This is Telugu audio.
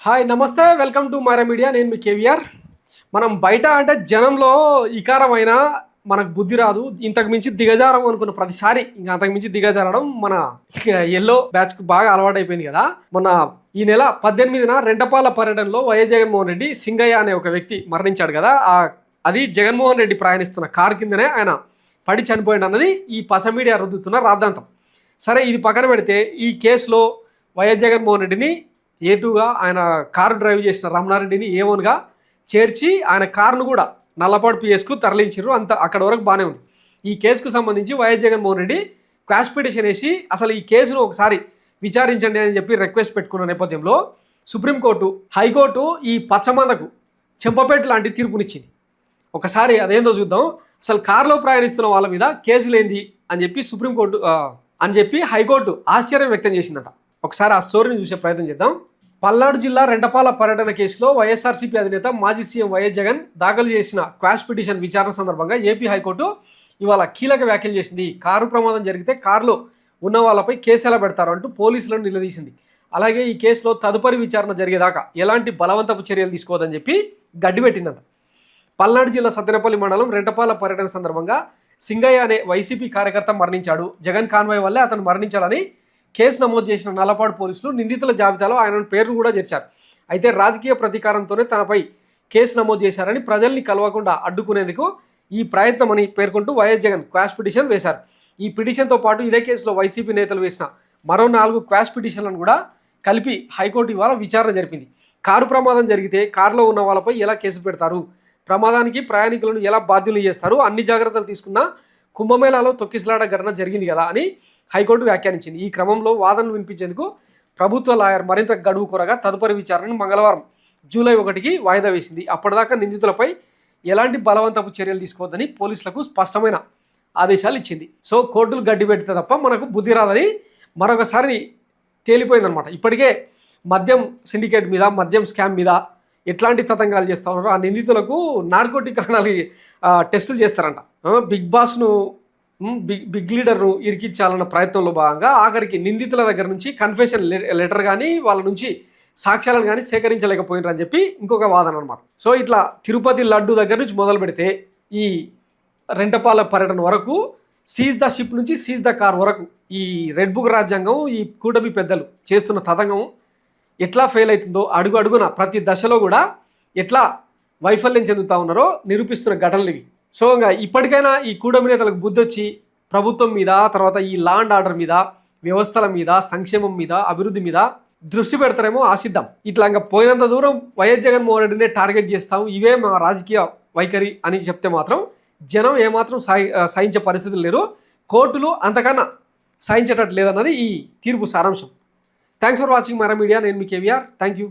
హాయ్ నమస్తే వెల్కమ్ టు మైరా మీడియా. నేను మీ కేవీఆర్. మనం బయట అంటే జనంలో ఇకారమైన మనకు బుద్ధి రాదు, ఇంతకు మించి దిగజారం అనుకున్న ప్రతిసారి ఇంకా అంతకు మించి దిగజారడం మన ఎల్లో బ్యాచ్కు బాగా అలవాటైపోయింది కదా. మొన్న ఈ నెల 18న రెంటపాల పర్యటనలో వైఎస్ జగన్మోహన్ రెడ్డి సింగయ్య అనే ఒక వ్యక్తి మరణించాడు కదా. అది జగన్మోహన్ రెడ్డి ప్రయాణిస్తున్న కారు కిందనే ఆయన పడి చనిపోయింది అన్నది ఈ పచ్చ మీడియా రుద్దుతున్న రాద్ధాంతం. సరే, ఇది పక్కన పెడితే ఈ కేసులో వైఎస్ జగన్మోహన్ రెడ్డిని ఏటుగా ఆయన కారు డ్రైవ్ చేసిన రమణారెడ్డిని ఏవన్గా చేర్చి ఆయన కారును కూడా నల్లపాడు పిఎస్కు తరలించారు. అంత అక్కడ వరకు బాగానే ఉంది. ఈ కేసుకు సంబంధించి YS Jaganmohan Reddy quash petition వేసి అసలు ఈ కేసును ఒకసారి విచారించండి అని చెప్పి రిక్వెస్ట్ పెట్టుకున్న నేపథ్యంలో సుప్రీంకోర్టు, హైకోర్టు ఈ పచ్చమందకు చెంపపేట లాంటి తీర్పునిచ్చింది. ఒకసారి అదేందో చూద్దాం. అసలు కారులో ప్రయాణిస్తున్న వాళ్ళ మీద కేసులేంది అని చెప్పి సుప్రీంకోర్టు అని చెప్పి హైకోర్టు ఆశ్చర్యం వ్యక్తం చేసిందట. ఒకసారి ఆ స్టోరీని చూసే ప్రయత్నం చేద్దాం. పల్నాడు జిల్లా రెంటపాల పర్యటన కేసులో వైఎస్ఆర్సీపీ అధినేత మాజీ సీఎం వైఎస్ జగన్ దాఖలు చేసిన క్వాష్ పిటిషన్ విచారణ సందర్భంగా ఏపీ హైకోర్టు ఇవాళ కీలక వ్యాఖ్యలు చేసింది. కారు ప్రమాదం జరిగితే కారులో ఉన్న వాళ్ళపై కేసు ఎలా పెడతారు అంటూ పోలీసులను నిలదీసింది. అలాగే ఈ కేసులో తదుపరి విచారణ జరిగేదాకా ఎలాంటి బలవంతపు చర్యలు తీసుకోవద్దని చెప్పి గడ్డిపెట్టిందంట. పల్నాడు జిల్లా సత్తెనపల్లి మండలం రెంటపాల పర్యటన సందర్భంగా సింగయ్య అనే వైసీపీ కార్యకర్త మరణించాడు. జగన్ కాన్వాయ్ వల్లే అతను మరణించాడని కేసు నమోదు చేసిన నల్లపాడు పోలీసులు నిందితుల జాబితాలో ఆయన పేరును కూడా చేర్చారు. అయితే రాజకీయ ప్రతీకారంతోనే తనపై కేసు నమోదు చేశారని ప్రజల్ని కలవకుండా అడ్డుకునేందుకు ఈ ప్రయత్నం అని పేర్కొంటూ వైఎస్ జగన్ క్వాష్ పిటిషన్ వేశారు. ఈ పిటిషన్తో పాటు ఇదే కేసులో వైసీపీ నేతలు వేసిన మరో 4 క్వాష్ పిటిషన్లను కూడా కలిపి హైకోర్టు ఇవాళ విచారణ జరిపింది. కారు ప్రమాదం జరిగితే కారులో ఉన్న వాళ్ళపై ఎలా కేసు పెడతారు, ప్రమాదానికి ప్రయాణికులను ఎలా బాధ్యులు చేస్తారు, అన్ని జాగ్రత్తలు తీసుకున్న కుంభమేళాలో తొక్కిసలాట ఘటన జరిగింది కదా అని హైకోర్టు వ్యాఖ్యానించింది. ఈ క్రమంలో వాదనలు వినిపించేందుకు ప్రభుత్వ లాయర్ మరింత గడువు కోరగా తదుపరి విచారణను మంగళవారం జూలై 1కి వాయిదా వేసింది. అప్పటిదాకా నిందితులపై ఎలాంటి బలవంతపు చర్యలు తీసుకోవద్దని పోలీసులకు స్పష్టమైన ఆదేశాలు ఇచ్చింది. సో కోర్టులు గడ్డి పెడితే తప్ప మనకు బుద్ధి రాదని మరొకసారి తేలిపోయిందనమాట. ఇప్పటికే మద్యం సిండికేట్ మీద, మద్యం స్కామ్ మీద ఎట్లాంటి తతంగాలు చేస్తూ ఉన్నారో ఆ నిందితులకు నార్కోటిక్ అనాలి టెస్టులు చేస్తారంట. బిగ్ బాస్ను బిగ్ లీడర్ను ఇరికించాలన్న ప్రయత్నంలో భాగంగా ఆఖరికి నిందితుల దగ్గర నుంచి కన్ఫెషన్ లెటర్ కానీ వాళ్ళ నుంచి సాక్ష్యాలను కానీ సేకరించలేకపోయినారు అని చెప్పి ఇంకొక వాదన అనమాట. సో ఇట్లా తిరుపతి లడ్డు దగ్గర నుంచి మొదలు పెడితే ఈ రెంటపాల పర్యటన వరకు, సీజ్ ద షిప్ నుంచి సీజ్ ద కార్ వరకు ఈ రెడ్ బుక్ రాజ్యాంగం, ఈ కూటమి పెద్దలు చేస్తున్న తతంగం ఎట్లా ఫెయిల్ అవుతుందో అడుగు అడుగున ప్రతి దశలో కూడా ఎట్లా వైఫల్యం చెందుతూ ఉన్నారో నిరూపిస్తున్న ఘటనలు ఇవి. సో ఇంకా ఇప్పటికైనా ఈ కూటమి నేతలకు బుద్ధి వచ్చి ప్రభుత్వం మీద, తర్వాత ఈ లా అండ్ ఆర్డర్ మీద, వ్యవస్థల మీద, సంక్షేమం మీద, అభివృద్ధి మీద దృష్టి పెడతారేమో ఆశిద్దాం. ఇట్లా ఇంకా పోయినంత దూరం వైఎస్ జగన్మోహన్ రెడ్డినే టార్గెట్ చేస్తాం, ఇవే మా రాజకీయ వైఖరి అని చెప్తే మాత్రం జనం ఏమాత్రం సహించే పరిస్థితులు లేరు. కోర్టులు అంతకన్నా సహించేటట్టు లేదన్నది ఈ తీర్పు సారాంశం. Thanks for watching Myra media. నేను మీ కేవీఆర్. Thank you.